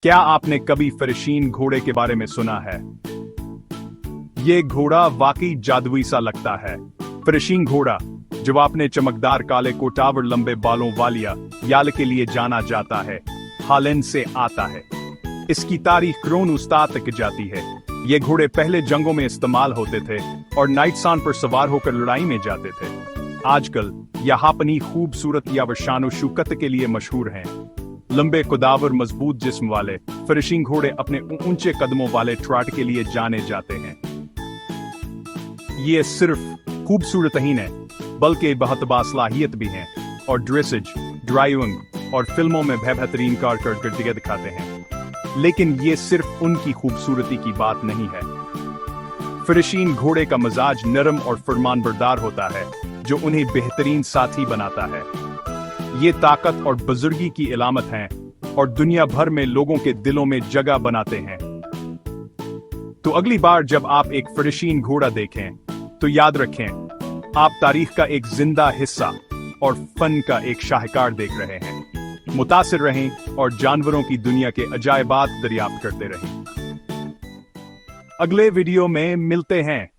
क्या आपने कभी फरशीन घोड़े के बारे में सुना है? ये घोड़ा वाकई जादुई सा लगता है। फरशीन घोड़ा, जो अपने चमकदार काले कोटाव और लंबे बालों वालिया याल के लिए जाना जाता है, हालैंड से आता है। इसकी तारीख क्रोन उस्ताद तक जाती है। ये घोड़े पहले जंगों में इस्तेमाल होते थे और नाइटसान पर सवार होकर लड़ाई में जाते थे। आजकल यह अपनी खूबसूरत या शानो शौकत के लिए मशहूर हैं। लंबे कुदाव और मजबूत जिस्म वाले फरशीन घोड़े अपने ऊंचे कदमों वाले ट्रॉट के लिए जाने जाते हैं। ये सिर्फ खूबसूरत ही नहीं, बल्कि बहुत बासलाहियत भी हैं और ड्रेसेज, ड्राइविंग और फिल्मों में बेहतरीन कारकर्दगी दिखाते हैं। लेकिन ये सिर्फ उनकी खूबसूरती की बात नहीं है। फरशीन घोड़े का मिजाज नरम और फरमानबरदार होता है, जो उन्हें बेहतरीन साथी बनाता है। ये ताकत और बुजुर्गी की इलामत हैं और दुनिया भर में लोगों के दिलों में जगह बनाते हैं। तो अगली बार जब आप एक फरशीन घोड़ा देखें, तो याद रखें, आप तारीख का एक जिंदा हिस्सा और फन का एक शाहकार देख रहे हैं। मुतासिर रहें और जानवरों की दुनिया के अजायबात दरियाफ्त करते रहें। अगले वीडियो में मिलते हैं।